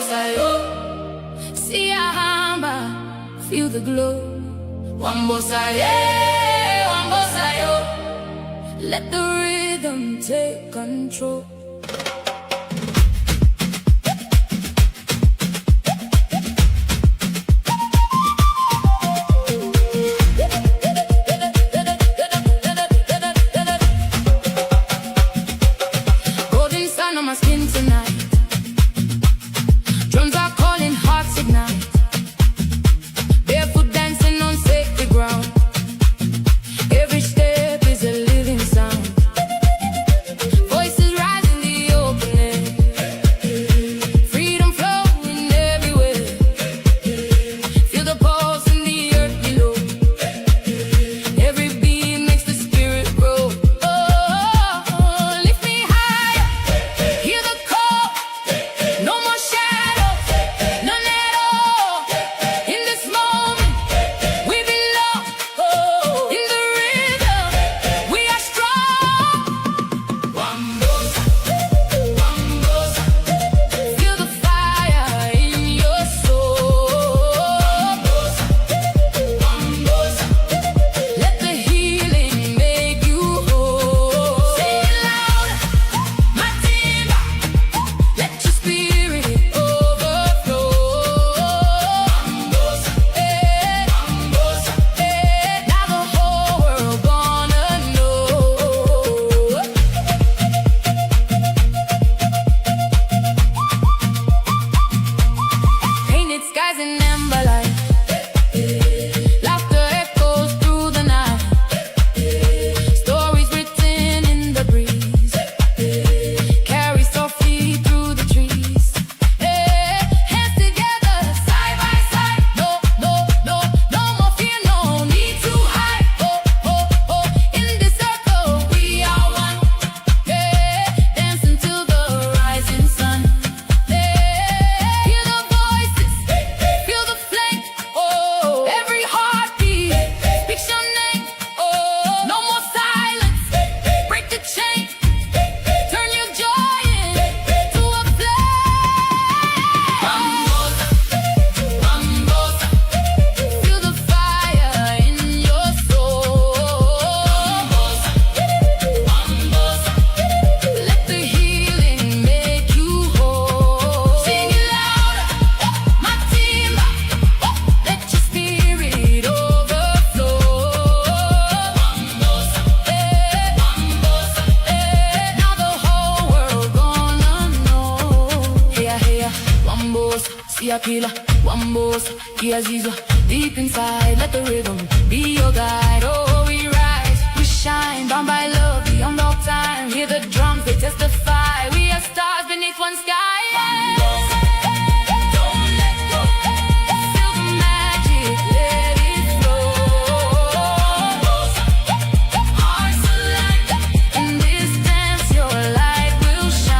See a hamba, feel the glow. Wambosayo. Let the rhythm take control. Golden sun on my skin tonight. Drums are calling, hearts ignite. Barefoot dancing on sacred ground. Every step is a living sound. Voices rise in the open air. Freedom flowing everywhere. Feel the pulse in the earth below. Every beat makes the spirit grow. Oh, lift me higher. Hear the call. No more shadows, none at all. In this moment, we belong. Oh, in the rhythm, we are strong. Wambosa, wambosa. Feel the fire in your soul. Wambosa, wambosa. Let the healing make you whole. Sing it louder, my timba. Let your spirit overflow. Wambosa, wambosa. Now the whole world gonna know. Painted skies in amber light. Laughter echoes through the night. Stories written in the breeze. Carry softly through the trees. Hands together, side by side. No more fear, no need to hide. In this circle we are one. Dance until the rising sun. Hear the voices, feel the flame. Every heartbeat speaks your name. No more silence, break the chain. Turn your joy into a flame. Wambosa, feel the fire in your soul. Wambosa, let the healing make you whole. Sing it louder, my timba. Let your spirit overflow. Wambosa, now the whole world gonna know. Hey, wambosa, see a killer. Wambosa, Kiaziza, deep inside, let the rhythm be your guide. Oh, we rise, we shine, bound by love, beyond all time. Hear the drums, they testify. We are stars beneath one sky. Don't let go. Feel the magic, let it flow. Hearts alive, in this dance, your light will shine.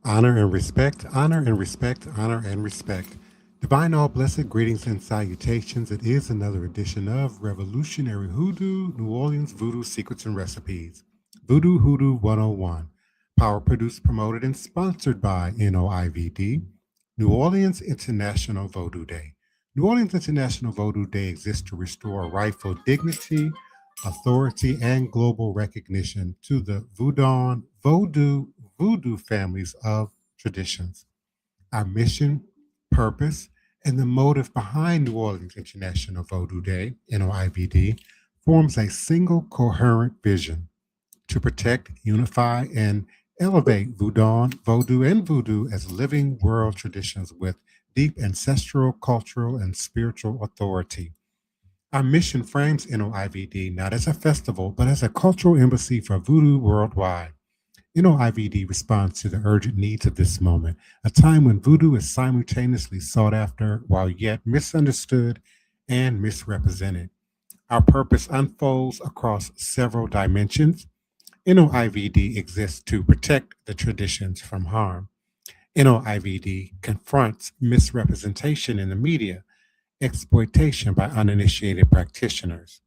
Honor and respect, honor and respect, honor and respect. Divine all blessed greetings and salutations. It is another edition of Revolutionary Hoodoo, New Orleans Voodoo Secrets and Recipes. Voodoo Hoodoo 101. Power produced, promoted, and sponsored by NOIVD, New Orleans International Vodou Day. New Orleans International Vodou Day exists to restore rightful dignity, authority, and global recognition to the Vodun, Voodoo families of traditions. Our mission, purpose, and the motive behind New Orleans International Vodou Day, NOIVD, forms a single coherent vision to protect, unify, and elevate Vodou, and Voodoo as living world traditions with deep ancestral, cultural, and spiritual authority. Our mission frames NOIVD not as a festival, but as a cultural embassy for Voodoo worldwide. NOIVD responds to the urgent needs of this moment, a time when voodoo is simultaneously sought after while yet misunderstood and misrepresented. Our purpose unfolds across several dimensions. NOIVD exists to protect the traditions from harm. NOIVD confronts misrepresentation in the media, exploitation by uninitiated practitioners,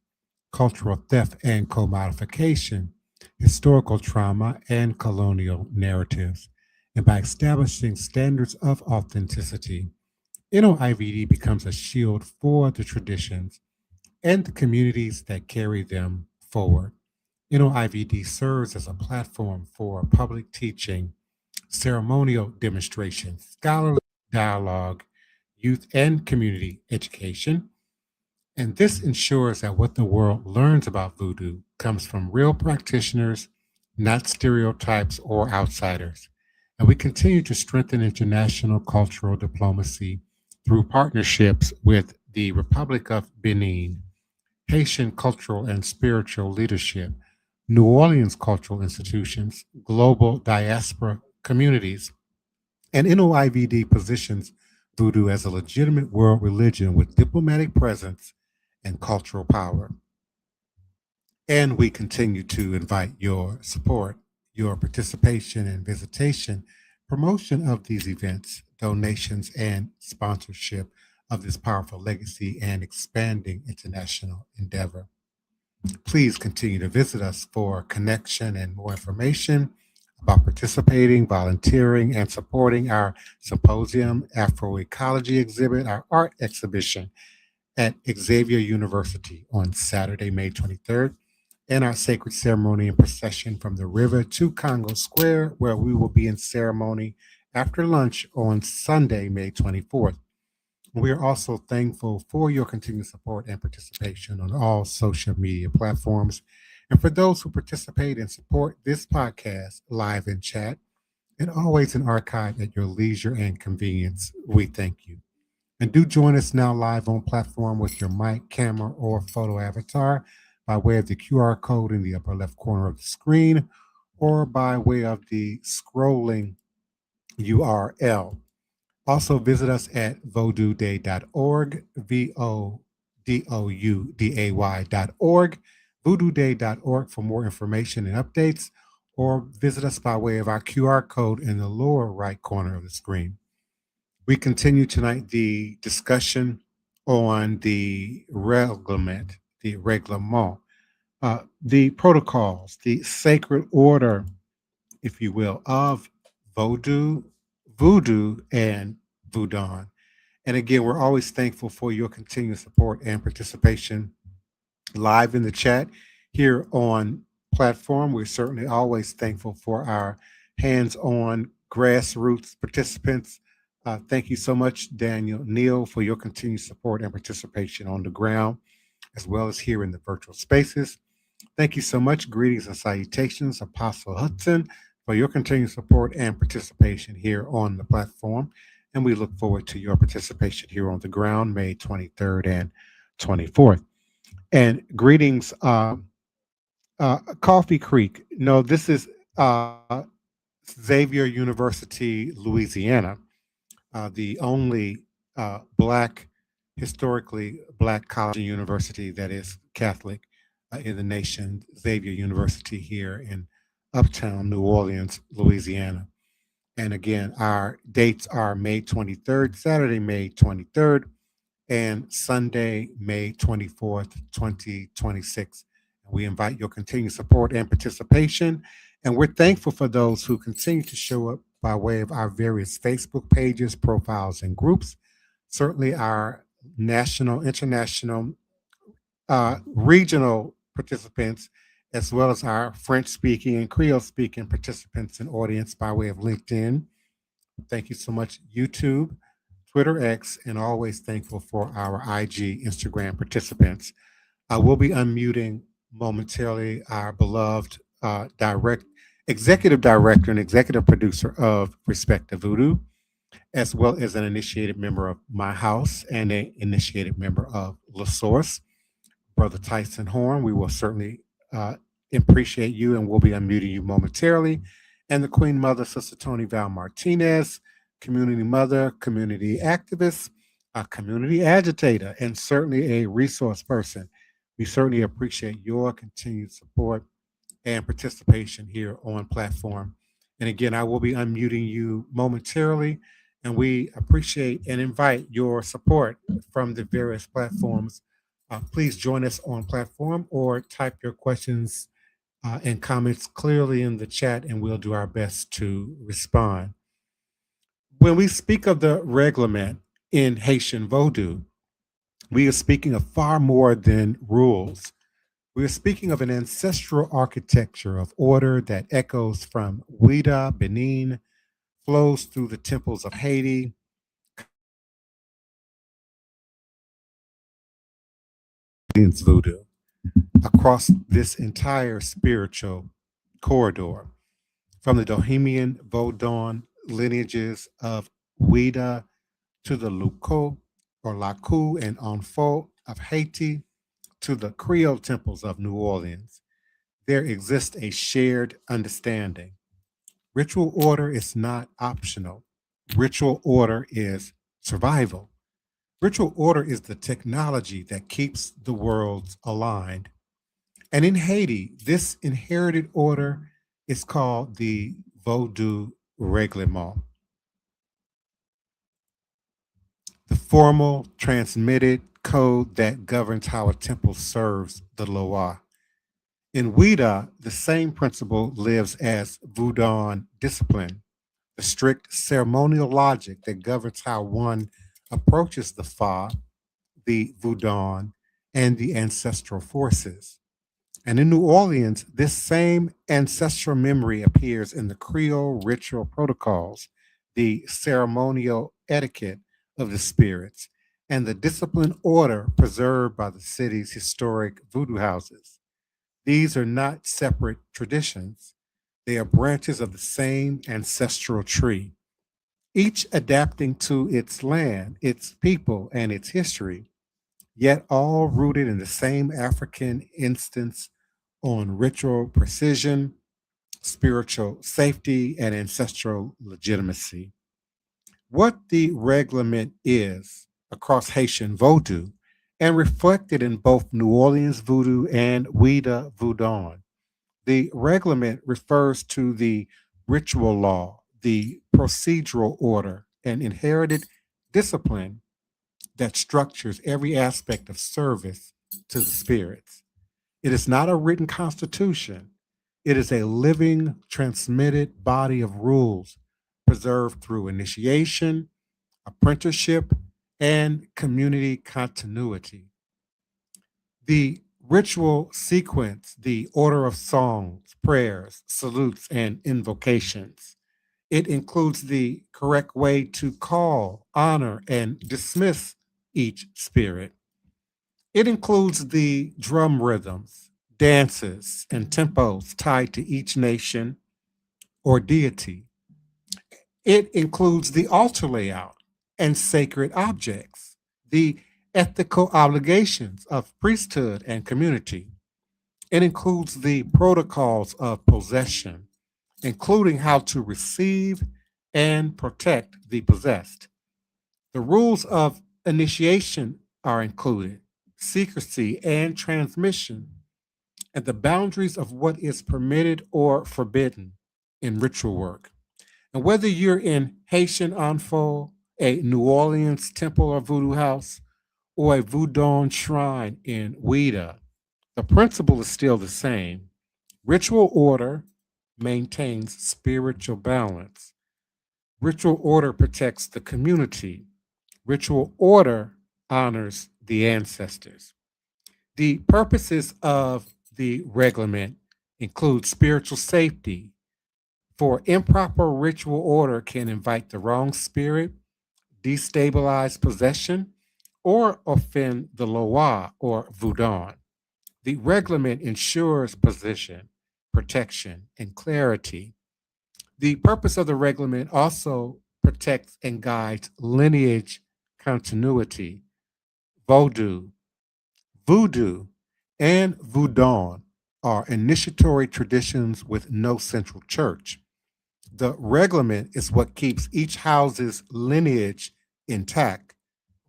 cultural theft and commodification, historical trauma, and colonial narratives. And by establishing standards of authenticity, NOIVD becomes a shield for the traditions and the communities that carry them forward. NOIVD serves as a platform for public teaching, ceremonial demonstration, scholarly dialogue, youth and community education. And this ensures that what the world learns about voodoo comes from real practitioners, not stereotypes or outsiders. And we continue to strengthen international cultural diplomacy through partnerships with the Republic of Benin, Haitian cultural and spiritual leadership, New Orleans cultural institutions, global diaspora communities, and NOIVD positions voodoo as a legitimate world religion with diplomatic presence and cultural power. And we continue to invite your support, your participation and visitation, promotion of these events, donations, and sponsorship of this powerful legacy and expanding international endeavor. Please continue to visit us for connection and more information about participating, volunteering, and supporting our symposium, Afroecology exhibit, our art exhibition at Xavier University on Saturday, May 23rd, and our sacred ceremony and procession from the river to Congo Square, where we will be in ceremony after lunch on Sunday, May 24th. We are also thankful for your continued support and participation on all social media platforms. And for those who participate and support this podcast live in chat and always in archive at your leisure and convenience, we thank you. And do join us now live on platform with your mic, camera, or photo avatar by way of the QR code in the upper left corner of the screen or by way of the scrolling URL. Also, visit us at vodouday.org, VODOUDAY.org, voodooday.org for more information and updates, or visit us by way of our QR code in the lower right corner of the screen. We continue tonight the discussion on the reglement, the protocols, the sacred order, if you will, of Vodou, Voodoo, and Vodun. And again, we're always thankful for your continued support and participation live in the chat here on platform. We're certainly always thankful for our hands-on grassroots participants. Thank you so much, Daniel Neal, for your continued support and participation on the ground, as well as here in the virtual spaces. Thank you so much. Greetings and salutations, Apostle Hudson, for your continued support and participation here on the platform. And we look forward to your participation here on the ground, May 23rd and 24th. And greetings, Coffee Creek. No, this is Xavier University, Louisiana, the only historically black college and university that is Catholic in the nation, Xavier University here in Uptown New Orleans, Louisiana. And again, our dates are May 23rd, Saturday, May 23rd, and Sunday, May 24th, 2026. We invite your continued support and participation. And we're thankful for those who continue to show up by way of our various Facebook pages, profiles, and groups. Certainly our national, international, regional participants, as well as our French speaking and Creole speaking participants and audience by way of LinkedIn. Thank you so much, YouTube, Twitter X, and always thankful for our IG, Instagram participants. I will be unmuting momentarily our beloved executive director and executive producer of Respect the Voodoo, as well as an initiated member of my house and an initiated member of La Source, Brother Tyson Horn. We will certainly appreciate you, and we'll be unmuting you momentarily. and the Queen Mother, Sister Tony Val Martinez, community mother, community activist, a community agitator, and certainly a resource person. We certainly appreciate your continued support and participation here on platform. And again, I will be unmuting you momentarily, and we appreciate and invite your support from the various platforms. Please join us on platform or type your questions and comments clearly in the chat, and we'll do our best to respond. When we speak of the reglement in Haitian Vodou, we are speaking of far more than rules. We are speaking of an ancestral architecture of order that echoes from Ouida, Benin, flows through the temples of Haiti, Voodoo, across this entire spiritual corridor, from the Bohemian Vodun lineages of Ouida to the Luco or Laku and Enfo of Haiti to the Creole temples of New Orleans. There exists a shared understanding. Ritual order is not optional. Ritual order is survival. Ritual order is the technology that keeps the worlds aligned. And in Haiti, this inherited order is called the Voodoo Règlement, the formal transmitted code that governs how a temple serves the Loa. In Ouida, the same principle lives as Vodun discipline, the strict ceremonial logic that governs how one approaches the Fa, the Vodun, and the ancestral forces. And in New Orleans, this same ancestral memory appears in the Creole ritual protocols, the ceremonial etiquette of the spirits, and the disciplined order preserved by the city's historic voodoo houses. These are not separate traditions, they are branches of the same ancestral tree, each adapting to its land, its people, and its history, yet all rooted in the same African instance on ritual precision, spiritual safety, and ancestral legitimacy. What the reglement is across Haitian Vodou and reflected in both New Orleans Voodoo and Ouida Voodoo. The reglement refers to the ritual law, the procedural order, and inherited discipline that structures every aspect of service to the spirits. It is not a written constitution, it is a living, transmitted body of rules preserved through initiation, apprenticeship, and community continuity. The ritual sequence, the order of songs, prayers, salutes, and invocations. It includes the correct way to call, honor, and dismiss each spirit. It includes the drum rhythms, dances, and tempos tied to each nation or deity. It includes the altar layout and sacred objects, the ethical obligations of priesthood and community. It includes the protocols of possession, including how to receive and protect the possessed. The rules of initiation are included, secrecy and transmission, and the boundaries of what is permitted or forbidden in ritual work. And whether you're in Haitian Anfo, a New Orleans temple or voodoo house, or a Voodoo shrine in Ouida, the principle is still the same. Ritual order maintains spiritual balance. Ritual order protects the community. Ritual order honors the ancestors. The purposes of the reglement include spiritual safety, for improper ritual order can invite the wrong spirit, destabilize possession, or offend the Loa or Voodoo. The reglement ensures position, protection, and clarity. The purpose of the reglement also protects and guides lineage continuity. Vodou, Voodoo, and Voodoo are initiatory traditions with no central church. The reglement is what keeps each house's lineage intact,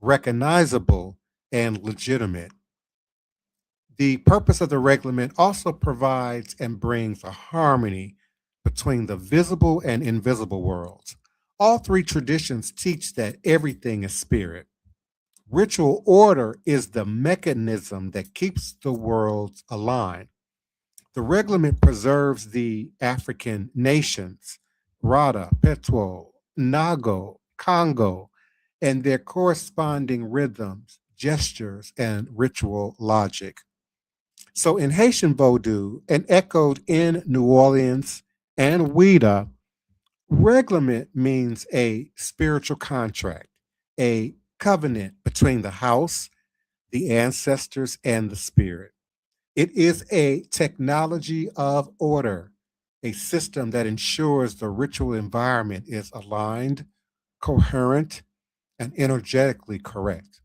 recognizable, and legitimate. The purpose of the reglement also provides and brings a harmony between the visible and invisible worlds. All three traditions teach that everything is spirit. Ritual order is the mechanism that keeps the worlds aligned. The reglement preserves the African nations, Rada, Petwo, Nago, Congo, and their corresponding rhythms, gestures, and ritual logic. So in Haitian Vodou and echoed in New Orleans and Ouida, reglement means a spiritual contract, a covenant between the house, the ancestors, and the spirit. It is a technology of order, a system that ensures the ritual environment is aligned, coherent, and energetically correct.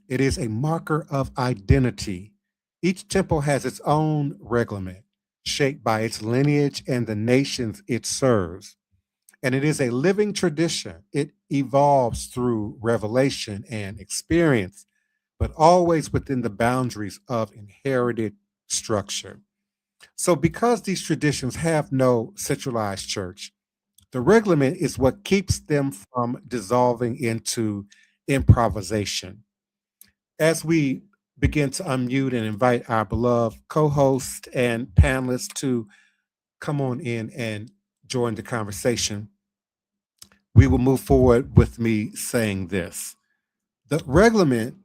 It is a marker of identity. Each temple has its own reglement, shaped by its lineage and the nations it serves. And it is a living tradition. It evolves through revelation and experience, but always within the boundaries of inherited structure. So, because these traditions have no centralized church, the reglement is what keeps them from dissolving into improvisation. As we begin to unmute and invite our beloved co host and panelists to come on in and join the conversation, we will move forward with me saying this. The reglement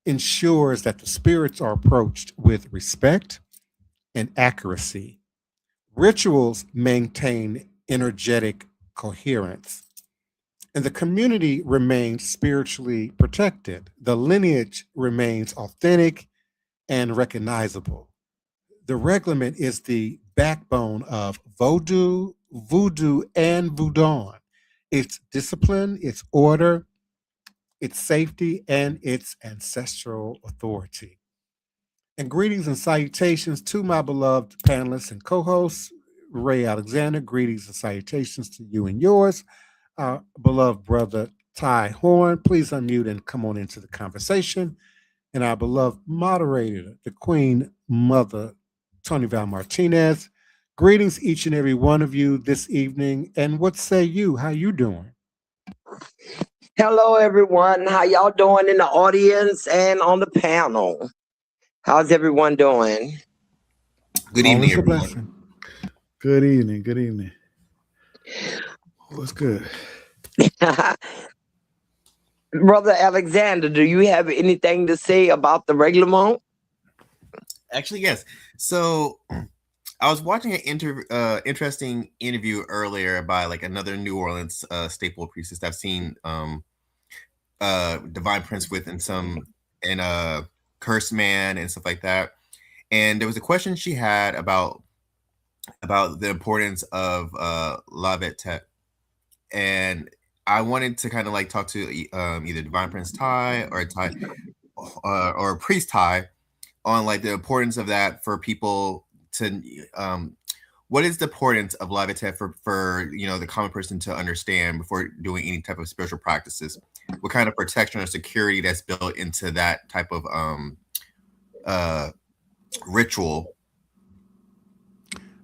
ensures that the spirits are approached with respect and accuracy. Rituals maintain energetic coherence, and the community remains spiritually protected. The lineage remains authentic and recognizable. The reglement is the backbone of Vodou, Voodoo, and Vodun. Its discipline, its order, its safety, and its ancestral authority. And greetings and salutations to my beloved panelists and co hosts, Ray Alexander. Greetings and salutations to you and yours. Our beloved brother Ty Horn, please unmute and come on into the conversation. And our beloved moderator, the Queen Mother, Tony Val Martinez. Greetings, each and every one of you this evening. And what say you? How you doing? Hello, everyone. How y'all doing in the audience and on the panel? How's everyone doing? Good All evening, is a everyone. blessing. Good evening. Good evening. What's good? Brother Alexander, do you have anything to say about the reglement? Actually, yes. So I was watching an interesting interview earlier by like another New Orleans staple priestess I've seen Divine Prince with and Curse Man and stuff like that. And there was a question she had about the importance of Lavet, and I wanted to kind of like talk to either Divine Prince Ty or Priest Ty on like the importance of that for people to what is the importance of Lavet for the common person to understand before doing any type of spiritual practices? What kind of protection or security that's built into that type of ritual?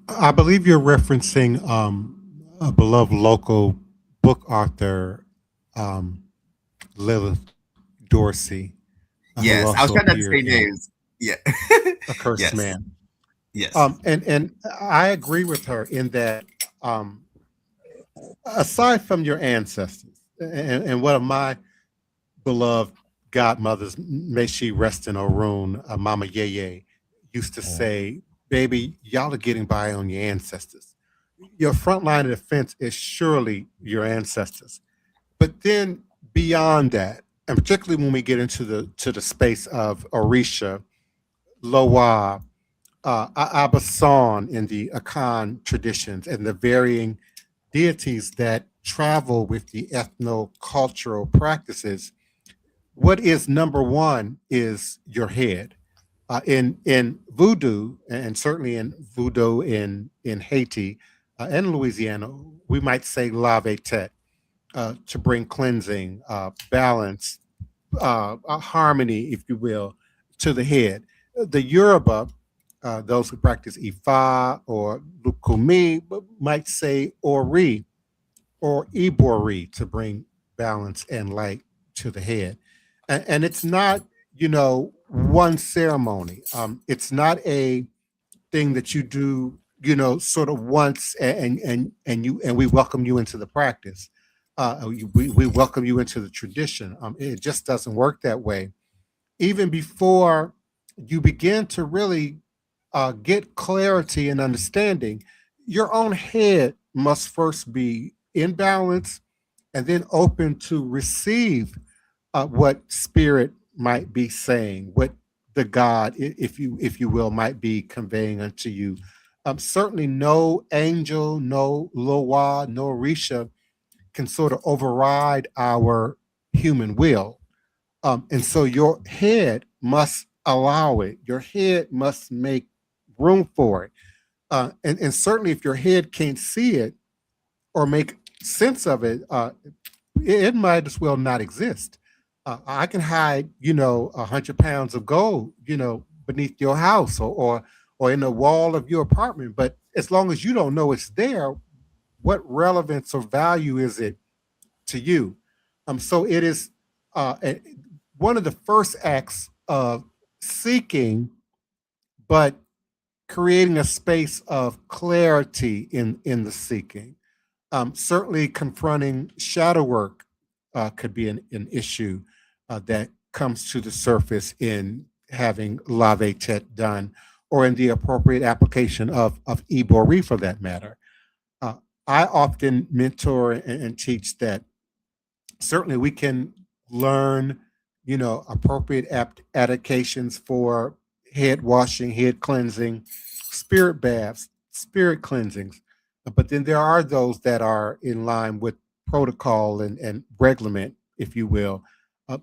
I believe you're referencing a beloved local book author, Lilith Dorsey, who Yes, I was also trying not to appeared say in names. Yeah. A Cursed Yes. Man. Yes. And I agree with her in that, aside from your ancestors, and one of my beloved godmothers, may she rest in Orun, Mama Yeye, used to say, baby, y'all are getting by on your ancestors. Your front line of defense is surely your ancestors. But then beyond that, and particularly when we get into the space of Orisha, Loa, Abasan in the Akan traditions, and the varying deities that travel with the ethno-cultural practices, what is number one is your head. In voodoo, and certainly in voodoo in Haiti, in Louisiana, we might say lave tete, to bring cleansing, balance, harmony, if you will, to the head. The Yoruba, those who practice Ifa or Lukumi, might say Ori or Ibori to bring balance and light to the head. And it's not, one ceremony. It's not a thing that you do, sort of once, and we welcome you into the practice. We welcome you into the tradition. It just doesn't work that way. Even before you begin to really get clarity and understanding, your own head must first be in balance and then open to receive what spirit might be saying, what the God, if you will, might be conveying unto you. Certainly, no angel, no Loa, no Risha can sort of override our human will. And so your head must allow it. Your head must make room for it. And certainly, if your head can't see it or make sense of it, it might as well not exist. I can hide, 100 pounds of gold, beneath your house or in the wall of your apartment. But as long as you don't know it's there, what relevance or value is it to you? So it is one of the first acts of seeking, but creating a space of clarity in the seeking. Certainly, confronting shadow work could be an issue that comes to the surface in having lave tet done, or in the appropriate application of ibori for that matter. Uh, I often mentor and teach that certainly we can learn, appropriate applications for head washing, head cleansing, spirit baths, spirit cleansings. But then there are those that are in line with protocol and reglement, if you will,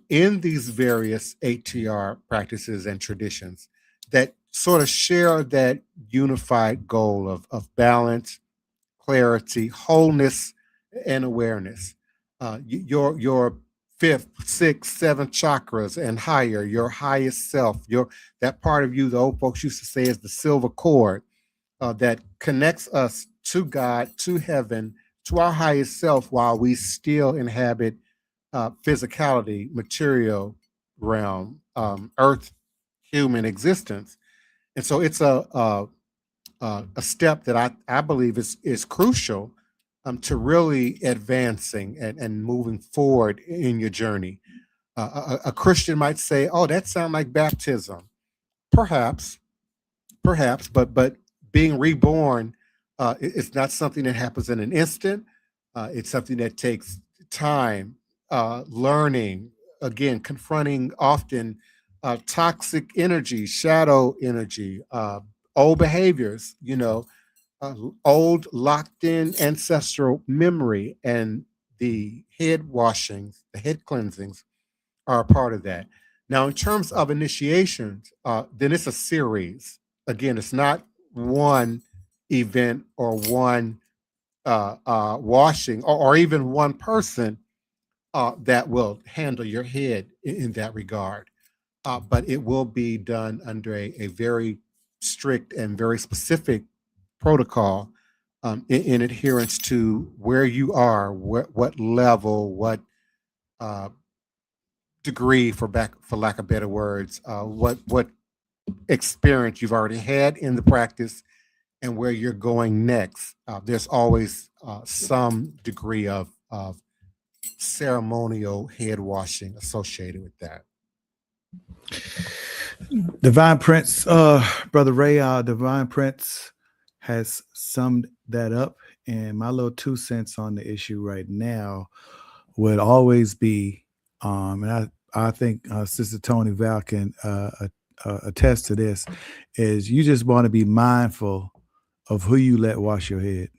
in these various ATR practices and traditions that sort of share that unified goal of balance, clarity, wholeness, and awareness. Your fifth, sixth, seventh chakras and higher, your highest self, your that part of you the old folks used to say is the silver cord that connects us to God, to heaven, to our highest self, while we still inhabit physicality, material realm, earth, human existence. And so it's a step that I believe is crucial to really advancing and moving forward in your journey. A Christian might say, "Oh, that sounds like baptism." Perhaps, perhaps, but being reborn, it's not something that happens in an instant. It's something that takes time, learning, again, confronting often toxic energy, shadow energy, old behaviors, old locked in ancestral memory, and the head washings, the head cleansings are a part of that. Now, in terms of initiations, then it's a series. Again, it's not one event or one washing or even one person that will handle your head in that regard. But it will be done under a very strict and very specific protocol in adherence to where you are, what level, what uh, degree, for lack of better words, what experience you've already had in the practice, and where you're going next. There's always some degree of ceremonial head washing associated with that. Divine Prince, Brother Ray, Divine Prince has summed that up. And my little 2 cents on the issue right now would always be, and I think Sister Tony Val can attest to this, is you just want to be mindful of who you let wash your head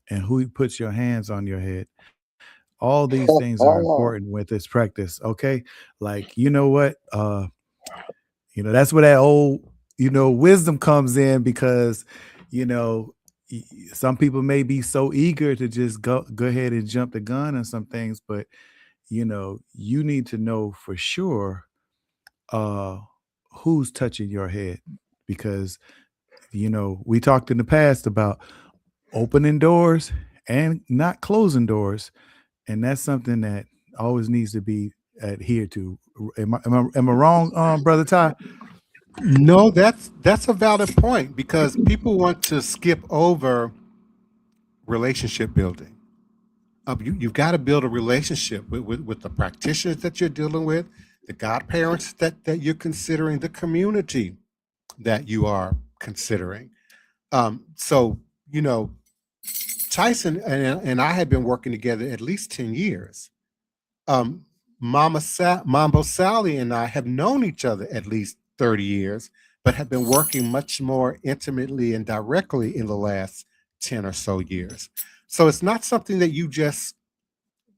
and who puts your hands on your head. All these things are important with this practice. Okay. Like, you know what? That's where that old, wisdom comes in, because, some people may be so eager to just go ahead and jump the gun on some things, but you need to know for sure who's touching your head, because we talked in the past about opening doors and not closing doors, and that's something that always needs to be adhered to. Am I wrong, brother Ty? No, that's a valid point, because people want to skip over relationship building. You've got to build a relationship with the practitioners that you're dealing with, the godparents that you're considering, the community that you are considering. So, Tyson and I had been working together at least 10 years. Mambo Sally and I have known each other at least 30 years, but have been working much more intimately and directly in the last 10 or so years. So it's not something that you just,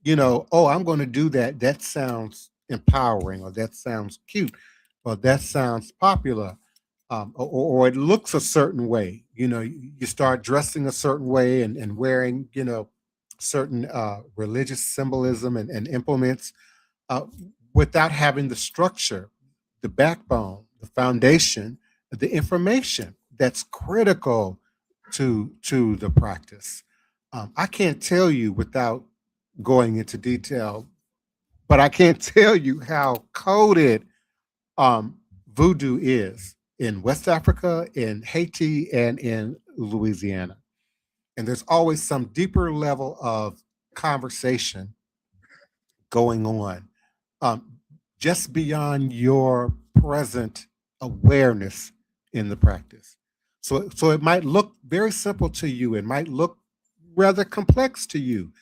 oh, I'm going to do that. That sounds empowering, or that sounds cute, or that sounds popular, or it looks a certain way. You start dressing a certain way and wearing, certain religious symbolism and implements, without having the structure, the backbone, the foundation, the information that's critical to the practice. I can't tell you without going into detail, but I can't tell you how coded voodoo is in West Africa, in Haiti, and in Louisiana. And there's always some deeper level of conversation going on, um, just beyond your present awareness in the practice. So it might look very simple to you. It might look rather complex to you.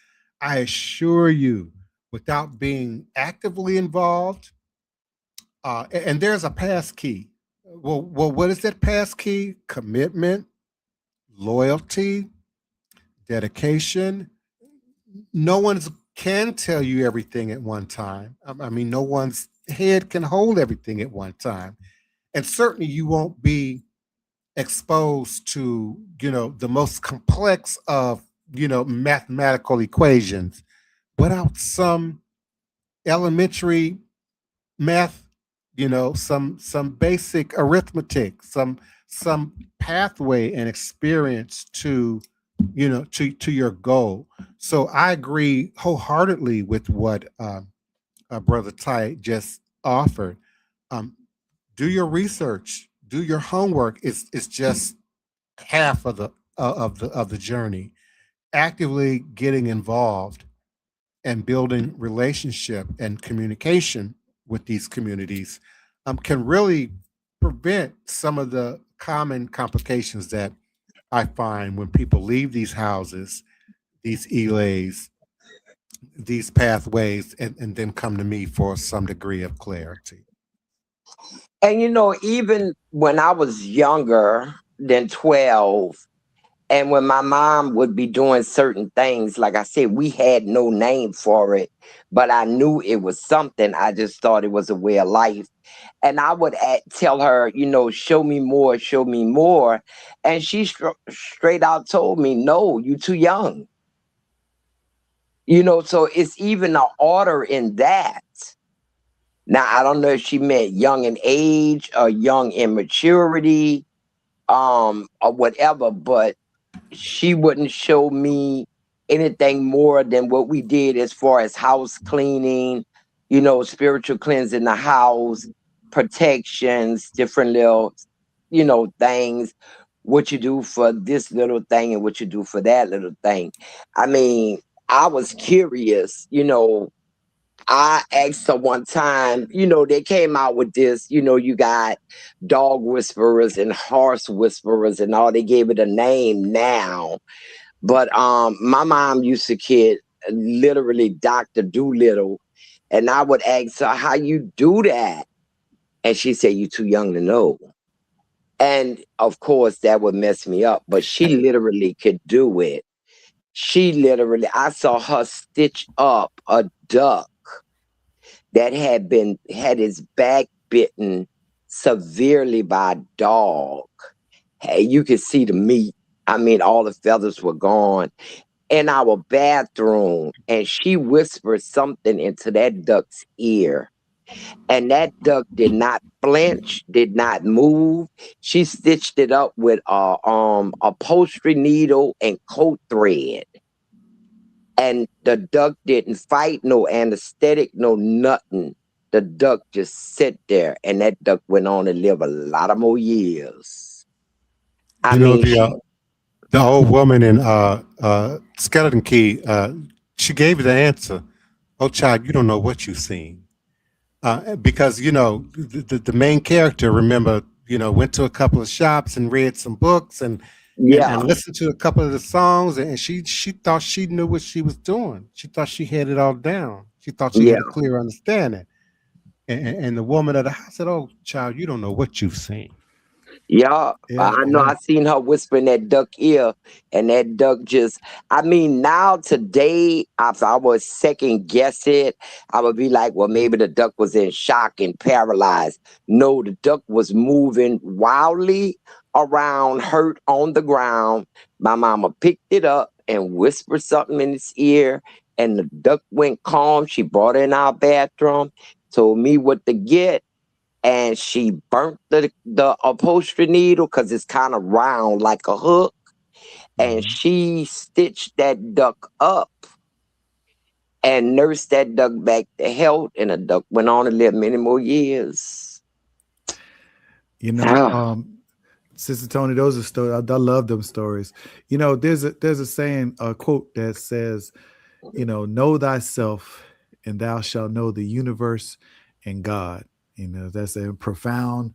I assure you, without being actively involved, and there's a pass key. Well, what is that pass key? Commitment, loyalty, dedication. No one's can tell you everything at one time. I mean, no one's head can hold everything at one time. And certainly you won't be exposed to, the most complex of, mathematical equations without some elementary math, some basic arithmetic, some pathway and experience to, to your goal. So I agree wholeheartedly with what Brother Ty just offered. Um, do your research, do your homework. It's just half of the journey. Actively getting involved and building relationship and communication with these communities can really prevent some of the common complications that I find when people leave these houses, these elays, these pathways, and then come to me for some degree of clarity. And even when I was younger than 12, and when my mom would be doing certain things, like I said, we had no name for it, but I knew it was something. I just thought it was a way of life. And I would tell her, show me more, show me more. And she straight out told me, no, you're too young. So it's even an order in that. Now, I don't know if she meant young in age or young in maturity, or whatever, but she wouldn't show me anything more than what we did as far as house cleaning, spiritual cleansing the house, protections, different little, things, what you do for this little thing and what you do for that little thing. I mean, I was curious, I asked her one time, they came out with this, you got dog whisperers and horse whisperers and all. They gave it a name now. But my mom used to kid literally Dr. Doolittle. And I would ask her, how you do that? And she said, you're too young to know. And of course, that would mess me up. But she literally could do it. I saw her stitch up a duck that had his back bitten severely by a dog. Hey, you could see the meat. I mean, all the feathers were gone in our bathroom, and she whispered something into that duck's ear. And that duck did not flinch, did not move. She stitched it up with upholstery needle and coat thread. And the duck didn't fight, no anesthetic, no nothing. The duck just sit there, and that duck went on to live a lot of more years. I You know, mean, the old woman in Skeleton Key, she gave you the answer. Oh, child, you don't know what you've seen. Because, you know, the main character, remember, you know, went to a couple of shops and read some books and yeah, listened to a couple of the songs, and she thought she knew what she was doing. She thought she had it all down. She thought she yeah. had a clear understanding. And the woman of the house said, "Oh, child, you don't know what you've seen." Yeah, Yeah, I know. yeah. I seen her whisper in that duck ear, and that duck just. I mean, now today, if I was second guess it, I would be like, well, maybe the duck was in shock and paralyzed. No, the duck was moving wildly around, hurt on the ground. My mama picked it up and whispered something in its ear, and the duck went calm. She brought it in our bathroom, told me what to get, and she burnt the upholstery needle because it's kind of round like a hook, and Mhm. she stitched that duck up and nursed that duck back to health, and the duck went on to live many more years. You know, Ah, Sister Tony, those are stories. I love them stories. You know, there's a saying, a quote that says, you know thyself, and thou shalt know the universe and God. You know, that's a profound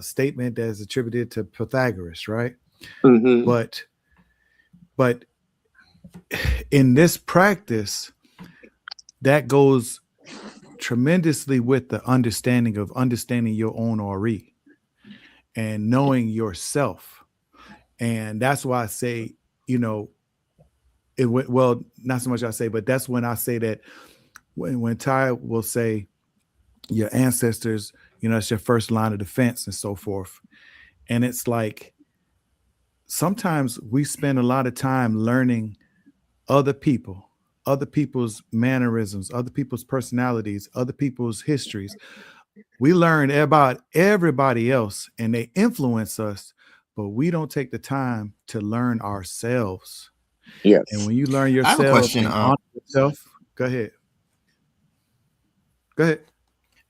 statement that's attributed to Pythagoras, right? mm-hmm. But in this practice, that goes tremendously with the understanding your own RE and knowing yourself. And that's why I say, you know, it went well, not so much I say, but that's when I say that when Ty will say your ancestors, you know, it's your first line of defense and so forth. And it's like sometimes we spend a lot of time learning other people, other people's mannerisms, other people's personalities, other people's histories. We learn about everybody else and they influence us, but we don't take the time to learn ourselves. And Yes. when you learn I have a yourself question. and honor yourself, go ahead. Go ahead.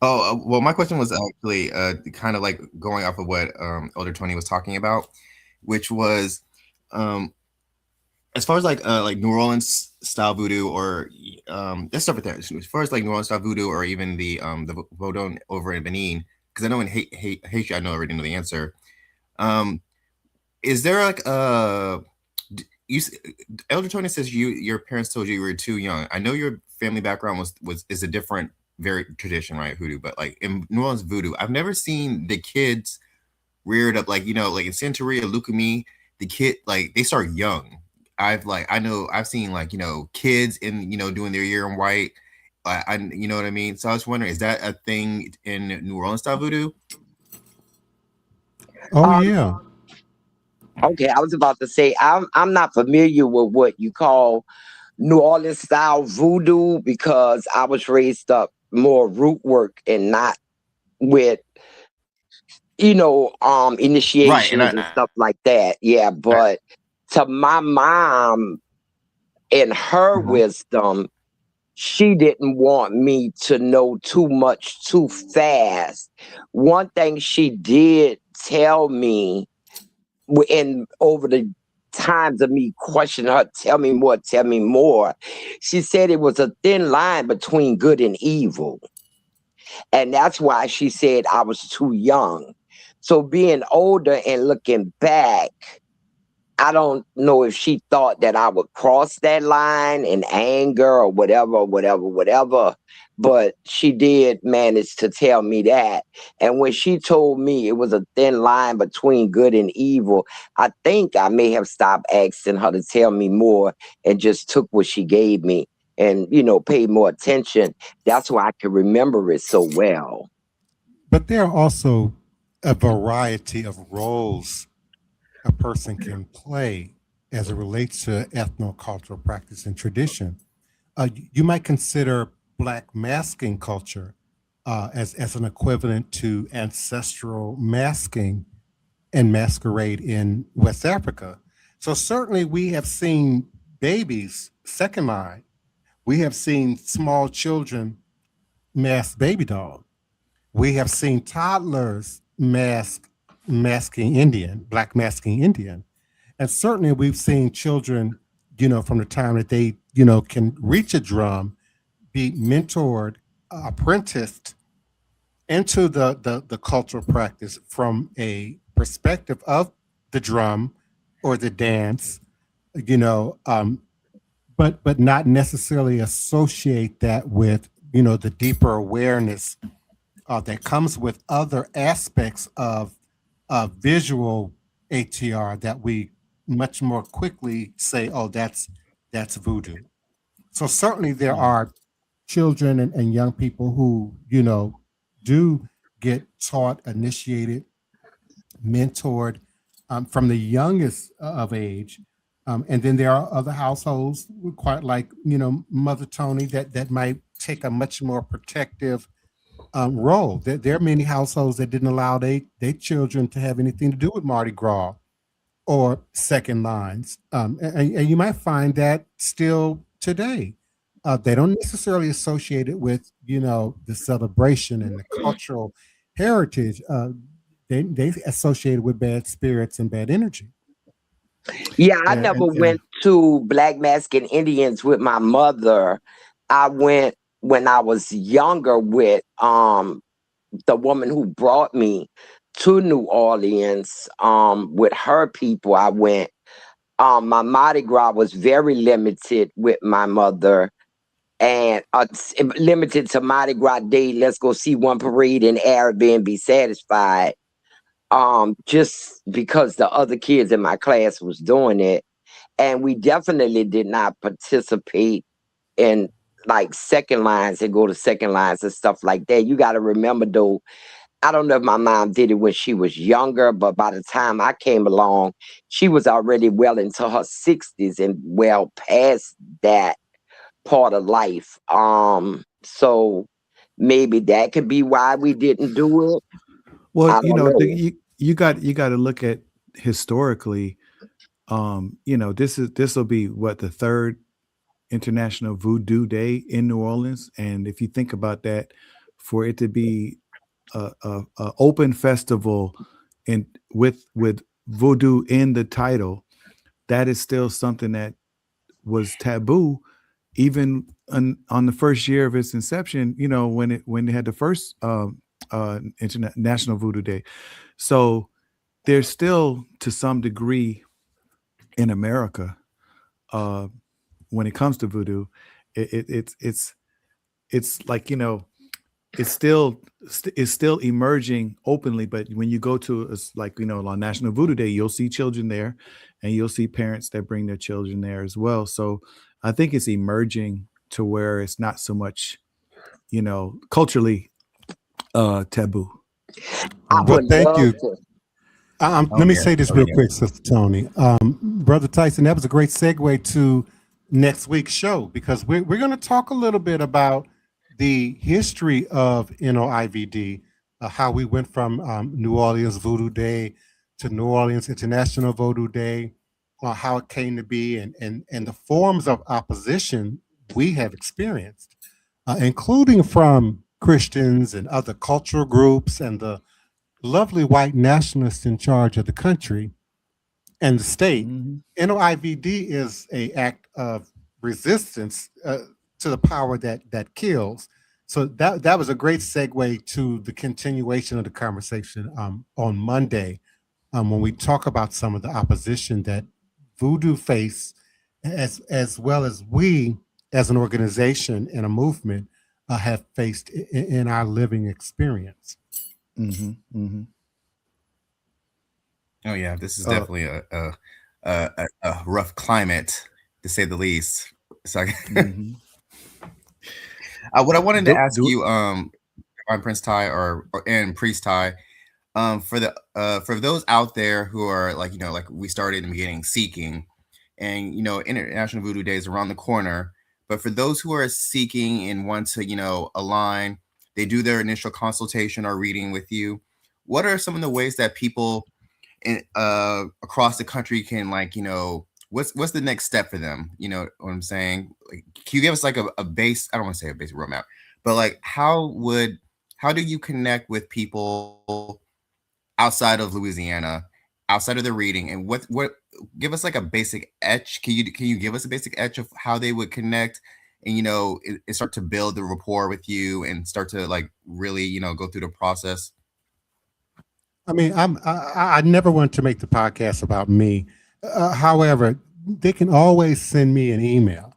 Well, my question was actually kind of like going off of what Elder Tony was talking about, which was as far as like New Orleans style voodoo or let's start with that. As far as like New Orleans style voodoo or even the Vodun over in Benin, because I know in Haiti I know already know the answer. Is there like you Elder Tony says your parents told you were too young. I know your family background is a different very tradition, right? Hoodoo, but like in New Orleans voodoo, I've never seen the kids reared up like, you know, like in Santeria, Lukumi, the kid like they start young. I've seen like, you know, kids in, you know, doing their year in white. I you know what I mean? So I was wondering, is that a thing in New Orleans style voodoo? Oh Um, yeah. okay, I was about to say I'm not familiar with what you call New Orleans style voodoo because I was raised up more root work and not with Right. And initiations and stuff like that. Yeah, I but to my mom, in her Mhm. wisdom, she didn't want me to know too much too fast. One thing she did tell me in over the times of me questioning her, tell me more, tell me more. She said it was a thin line between good and evil. And that's why she said I was too young. So being older and looking back, I don't know if she thought that I would cross that line in anger or whatever. But she did manage to tell me that. And when she told me it was a thin line between good and evil, I think I may have stopped asking her to tell me more and just took what she gave me and, paid more attention. That's why I can remember it so well. But there are also a variety of roles a person can play as it relates to ethnocultural practice and tradition. You might consider Black masking culture as an equivalent to ancestral masking and masquerade in West Africa. So certainly we have seen babies, second line, we have seen small children mask baby doll. We have seen toddlers masking Indian, Black masking Indian. And certainly we've seen children, from the time that they, can reach a drum, be mentored, apprenticed into the cultural practice from a perspective of the drum or the dance, but not necessarily associate that with the deeper awareness that comes with other aspects of visual ATR that we much more quickly say, oh, that's voodoo. So certainly there are children and young people who do get taught, initiated, mentored from the youngest of age. And then there are other households, quite like Mother Tony, that might take a much more protective role. There are many households that didn't allow their children to have anything to do with Mardi Gras or second lines. And you might find that still today. They don't necessarily associate it with, the celebration and the cultural heritage. They associate it with bad spirits and bad energy. Yeah, I And, never and, went and to Black Masking Indians with my mother. I went when I was younger with the woman who brought me to New Orleans. With her people, I went. My Mardi Gras was very limited with my mother, and limited to Mardi Gras Day. Let's go see one parade in Arabic and be satisfied. Just because the other kids in my class was doing it, and we definitely did not participate in like second lines and go to second lines and stuff like that. You got to remember though, I don't know if my mom did it when she was younger, but by the time I came along, she was already well into her 60s and well past that part of life. So maybe that could be why we didn't do it. Well, I don't know. you got to look at historically. This will be what, the third International Voodoo Day in New Orleans, and if you think about that, for it to be a open festival and with voodoo in the title, that is still something that was taboo even on the first year of its inception, when they had the first International Voodoo Day. So there's still, to some degree, in America, when it comes to voodoo, it's like, it's still emerging openly. But when you go to on National Voodoo Day, you'll see children there, and you'll see parents that bring their children there as well. So I think it's emerging to where it's not so much, culturally taboo. I Well, would thank love you. to. Let me say this real quick, Sister Tony. Brother Tyson, that was a great segue to next week's show, because we're going to talk a little bit about the history of NOIVD, how we went from New Orleans Voodoo Day to New Orleans International Voodoo Day, how it came to be, and the forms of opposition we have experienced, including from Christians and other cultural groups and the lovely white nationalists in charge of the country and the state. Mhm. NOIVD is a act of resistance to the power that kills. So that was a great segue to the continuation of the conversation on Monday, when we talk about some of the opposition that Voodoo face, as well as we as an organization and a movement have faced in our living experience. Mm-hmm. Mm-hmm. Oh yeah, this is definitely a rough climate, to say the least. So, Mm-hmm. what I wanted to ask Do you, Prince Ty and Priest Ty, For those out there who are like, you know, like we started in the beginning, seeking, and you know, International Voodoo Day is around the corner. But for those who are seeking and want to, you know, align, they do their initial consultation or reading with you. What are some of the ways that people across the country can, like, you know, what's the next step for them? You know what I'm saying? Like, can you give us like a base? I don't want to say a basic roadmap, but like how do you connect with people outside of Louisiana, outside of the reading, and what give us like a basic etch? Can you give us a basic etch of how they would connect and, you know, and start to build the rapport with you and start to like really, you know, go through the process? I mean, I never want to make the podcast about me. However, they can always send me an email.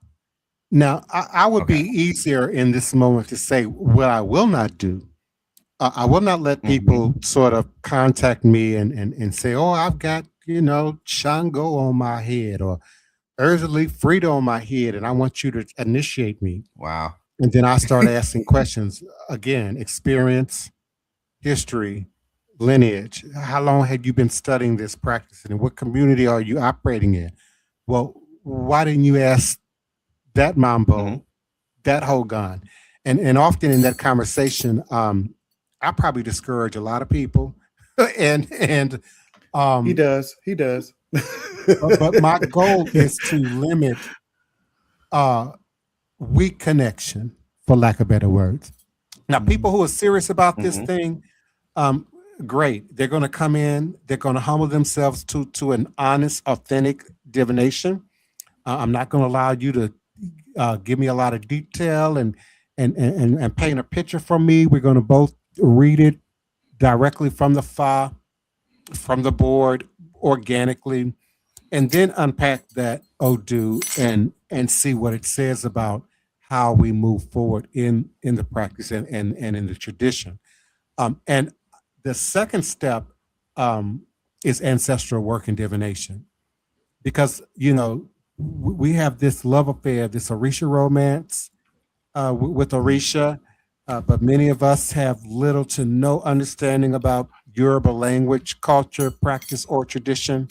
Now, I would be easier in this moment to say what I will not do. I will not let people sort of contact me and say, oh, I've got, you know, Shango on my head or Ursula Frida on my head, and I want you to initiate me. Wow. And then I start asking questions. Again, experience, history, lineage. How long had you been studying this practice? And what community are you operating in? Well, why didn't you ask that mambo, that whole gun? And often in that conversation, I probably discourage a lot of people. and He does. but my goal is to limit weak connection, for lack of better words. Now, people who are serious about this thing, great. They're going to come in. They're going to humble themselves to an honest, authentic divination. I'm not going to allow you to give me a lot of detail and paint a picture from me. We're going to both read it directly from the fa, from the board, organically, and then unpack that Odu and see what it says about how we move forward in the practice and in the tradition. And the second step is ancestral work and divination, because, you know, we have this love affair, this Orisha romance with Orisha, but many of us have little to no understanding about Yoruba language, culture, practice, or tradition,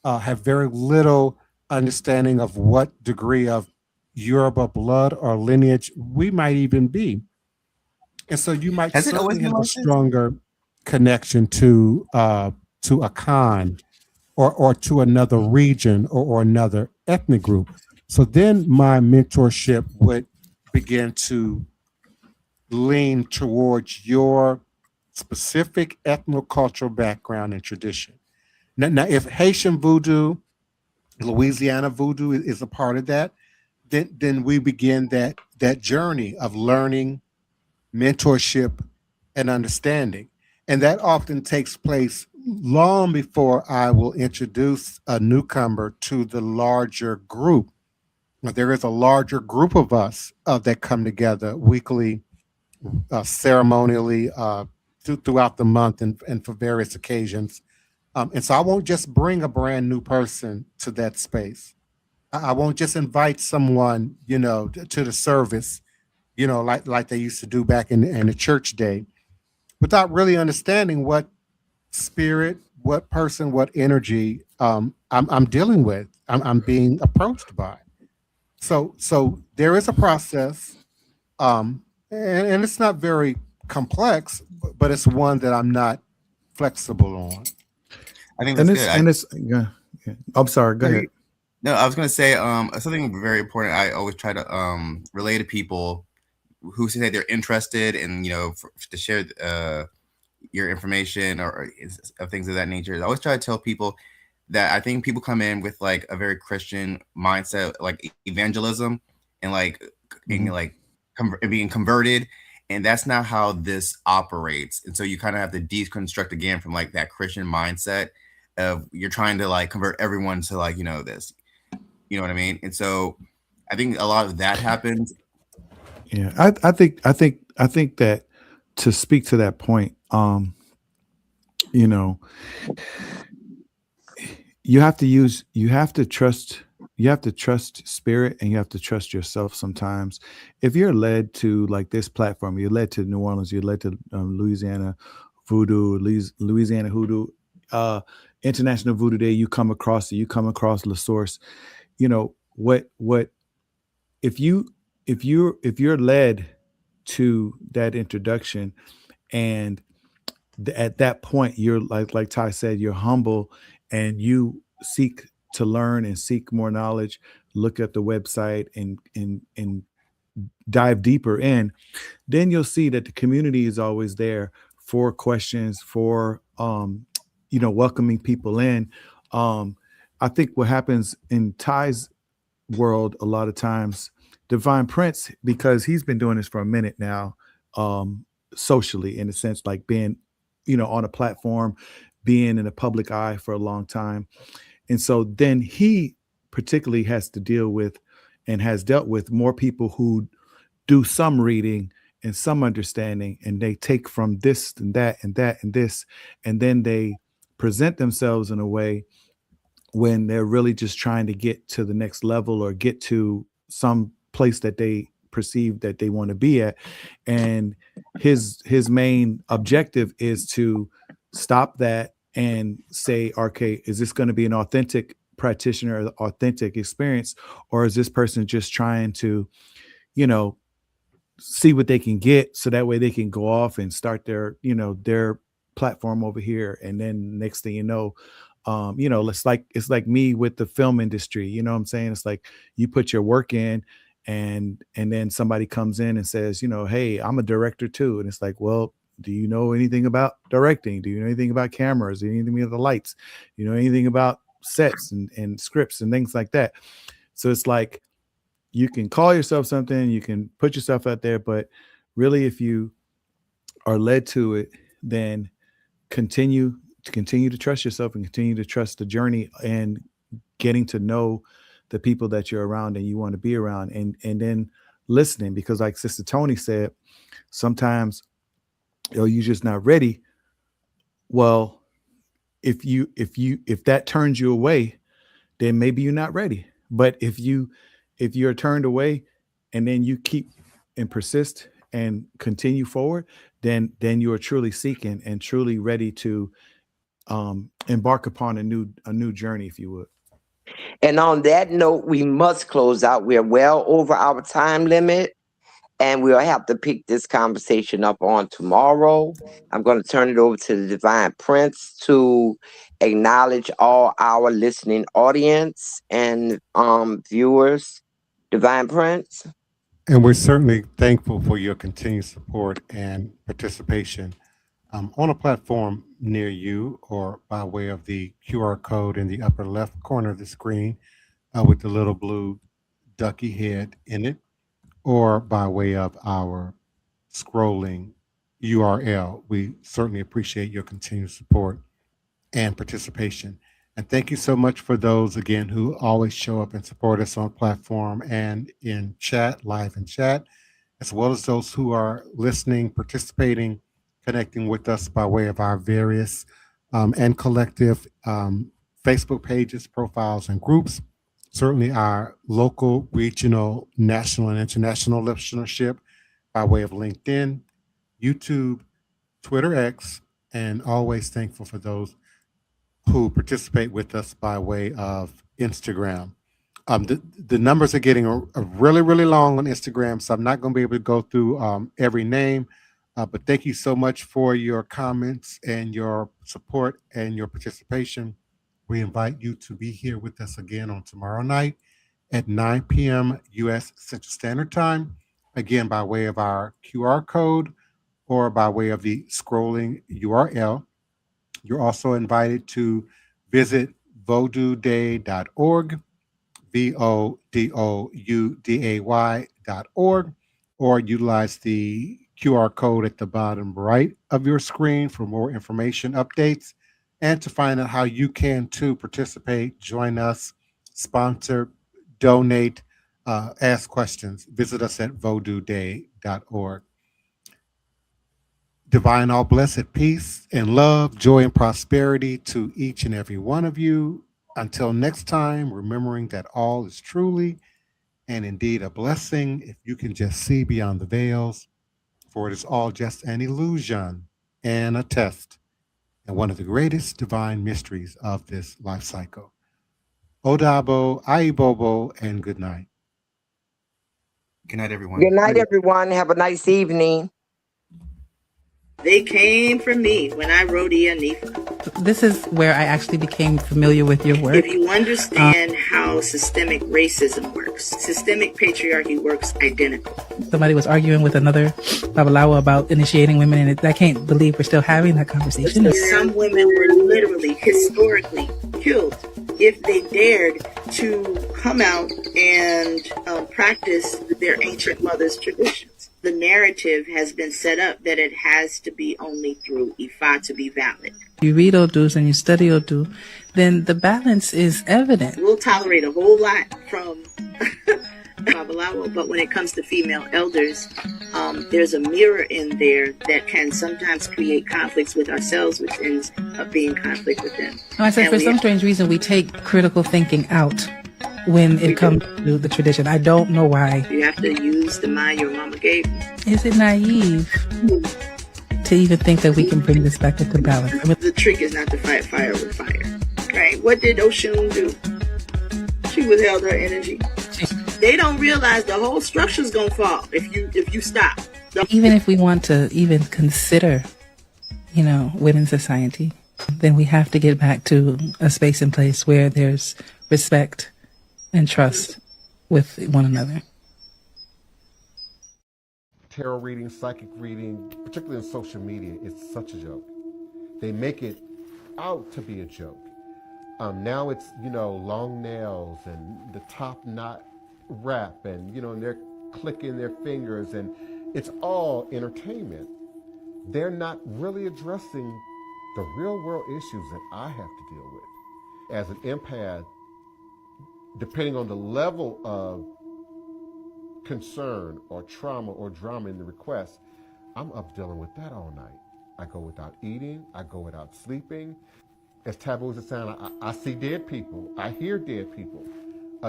have very little understanding of what degree of Yoruba blood or lineage we might even be. And so you might Has it always certainly been have a like this? stronger connection to a Khan or to another region or another ethnic group. So then my mentorship would begin to lean towards your specific ethnocultural background and tradition. Now, if Haitian voodoo, Louisiana voodoo is a part of that, then we begin that journey of learning, mentorship, and understanding. And that often takes place long before I will introduce a newcomer to the larger group. There is a larger group of us that come together weekly, ceremonially, throughout the month and for various occasions. And so I won't just bring a brand new person to that space. I won't just invite someone, you know, to the service, you know, like they used to do back in the church day, without really understanding what spirit, what person, what energy I'm dealing with. I'm being approached by. So there is a process, and it's not very complex, but it's one that I'm not flexible on. I think that's good. And it's I'm sorry. Go ahead. No, I was going to say something very important. I always try to relay to people who say they're interested in, you know, to share your information or things of that nature. I always try to tell people that I think people come in with like a very Christian mindset, like evangelism and like being converted. And that's not how this operates. And so you kind of have to deconstruct again from like that Christian mindset of you're trying to like convert everyone to like, you know, this, you know what I mean? And so I think a lot of that happens. Yeah, I think that to speak to that point, you know, you have to trust spirit, and you have to trust yourself sometimes. If you're led to like this platform, you're led to New Orleans, you're led to Louisiana, Voodoo, Louisiana Hoodoo, International Voodoo Day. You come across it. You come across La Source. You know what if you're led to that introduction, and at that point you're like Ty said, you're humble and you seek to learn and seek more knowledge, look at the website and dive deeper in, then you'll see that the community is always there for questions, for welcoming people in. I think what happens in Ty's world a lot of times, Divine Prince, because he's been doing this for a minute now, socially, in a sense, like being on a platform, being in the public eye for a long time. And so then he particularly has to deal with and has dealt with more people who do some reading and some understanding, and they take from this and that and that and this, and then they present themselves in a way when they're really just trying to get to the next level or get to some place that they perceive that they want to be at. And his main objective is to stop that and say, okay, is this going to be an authentic practitioner, authentic experience, or is this person just trying to, see what they can get so that way they can go off and start their platform over here, and then next thing it's like me with the film industry. You know what I'm saying? It's like you put your work in, and then somebody comes in and says, hey, I'm a director too. And it's like, well, do you know anything about directing? Do you know anything about cameras? Do you know anything about the lights? Do you know anything about sets and scripts and things like that? So it's like you can call yourself something, you can put yourself out there, but really if you are led to it, then continue to trust yourself and continue to trust the journey and getting to know the people that you're around and you want to be around, and then listening, because like Sister Tony said, sometimes you're just not ready. Well, if that turns you away, then maybe you're not ready. But if you're turned away and then you keep and persist and continue forward, then you are truly seeking and truly ready to embark upon a new journey, if you would. And on that note, we must close out. We're well over our time limit, and we'll have to pick this conversation up on tomorrow. I'm going to turn it over to the Divine Prince to acknowledge all our listening audience and viewers. Divine Prince. And we're certainly thankful for your continued support and participation on a platform near you, or by way of the QR code in the upper left corner of the screen with the little blue ducky head in it, or by way of our scrolling URL. We certainly appreciate your continued support and participation. And thank you so much for those, again, who always show up and support us on platform and in chat, live in chat, as well as those who are listening, participating, connecting with us by way of our various and collective Facebook pages, profiles, and groups. Certainly our local, regional, national, and international listenership by way of LinkedIn, YouTube, Twitter X, and always thankful for those who participate with us by way of Instagram. The numbers are getting really, really long on Instagram, so I'm not going to be able to go through every name. But thank you so much for your comments and your support and your participation. We invite you to be here with us again on tomorrow night at 9 p.m. U.S. Central Standard Time, again by way of our QR code or by way of the scrolling URL. You're also invited to visit vodouday.org, VODOUDAY.org, or utilize the QR code at the bottom right of your screen for more information, updates, and to find out how you can too participate, join us, sponsor, donate, ask questions. Visit us at vodouday.org. Divine all blessed peace and love, joy and prosperity to each and every one of you. Until next time, remembering that all is truly and indeed a blessing if you can just see beyond the veils, for it is all just an illusion and a test, and one of the greatest divine mysteries of this life cycle. Odabo, Aibobo, and good night. Good night, everyone. Good night, everyone. Have a nice evening. They came for me when I wrote Nifa. This is where I actually became familiar with your work. If you understand how systemic racism works, systemic patriarchy works identical. Somebody was arguing with another Babalawo about initiating women, and I can't believe we're still having that conversation. Some women were literally, historically killed if they dared to come out and practice their ancient mother's traditions. The narrative has been set up that it has to be only through Ifa to be valid. You read Odus and you study Odu, then the balance is evident. We'll tolerate a whole lot from Babalawo, but when it comes to female elders, there's a mirror in there that can sometimes create conflicts with ourselves, which ends up being conflict with them. No, I said for some strange reason we take critical thinking out when it comes to the tradition. I don't know why. You have to use the mind your mama gave you. Is it naive to even think that we can bring this back into balance? I mean, the trick is not to fight fire with fire. Right? What did Oshun do? She withheld her energy. They don't realize the whole structure's gonna fall if you stop. Even if we want to even consider, women's society, then we have to get back to a space and place where there's respect and trust with one another. Tarot reading, psychic reading, particularly in social media, is such a joke. They make it out to be a joke. Now it's, long nails and the top knot wrap and, and they're clicking their fingers and it's all entertainment. They're not really addressing the real world issues that I have to deal with. As an empath, depending on the level of concern or trauma or drama in the request, I'm up dealing with that all night. I go without eating, I go without sleeping. As taboo as it sounds, I see dead people, I hear dead people.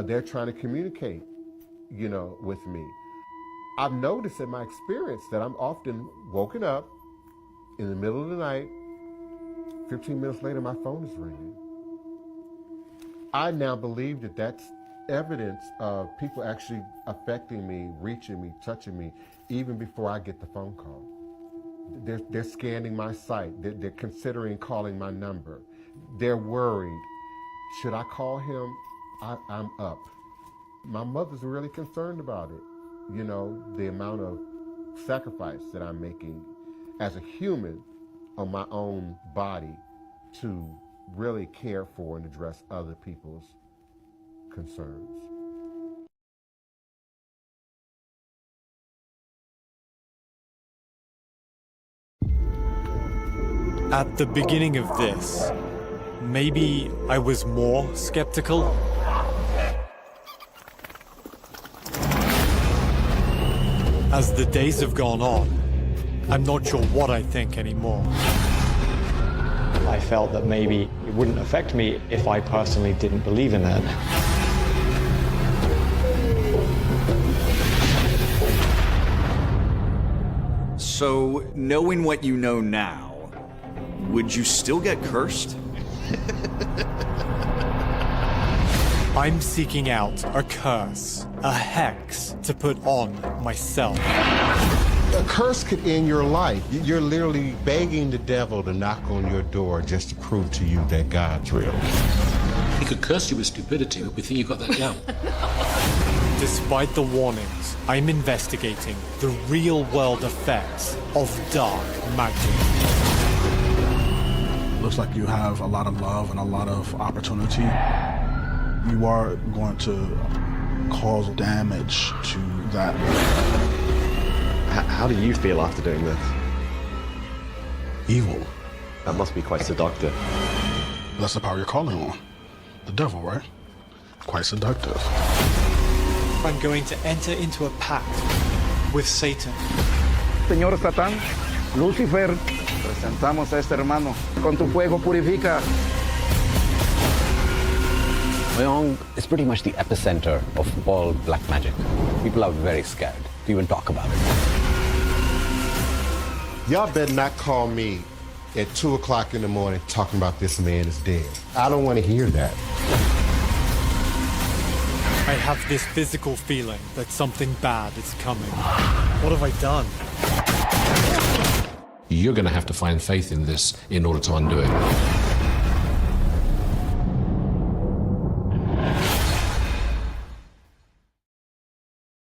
They're trying to communicate, with me. I've noticed in my experience that I'm often woken up in the middle of the night, 15 minutes later my phone is ringing. I now believe that that's evidence of people actually affecting me, reaching me, touching me, even before I get the phone call. They're scanning my site. They're considering calling my number. They're worried. Should I call him? I'm up. My mother's really concerned about it. The amount of sacrifice that I'm making as a human on my own body to really care for and address other people's concerns. At the beginning of this, maybe I was more skeptical. As the days have gone on, I'm not sure what I think anymore. I felt that maybe it wouldn't affect me if I personally didn't believe in it. So, knowing what you know now, would you still get cursed? I'm seeking out a curse, a hex to put on myself. A curse could end your life. You're literally begging the devil to knock on your door just to prove to you that God's real. He could curse you with stupidity, but we think you got that down. Despite the warnings, I'm investigating the real-world effects of dark magic. Looks like you have a lot of love and a lot of opportunity. You are going to cause damage to that. How do you feel after doing this? Evil. That must be quite seductive. That's the power you're calling on. The devil, right? Quite seductive. I'm going to enter into a pact with Satan. Señor Satán, Lucifer, presentamos a este hermano. Con tu fuego purifica. Wyong is pretty much the epicenter of all black magic. People are very scared to even talk about it. Y'all better not call me at 2 o'clock in the morning talking about this man is dead. I don't want to hear that. I have this physical feeling that something bad is coming. What have I done? You're going to have to find faith in this in order to undo it.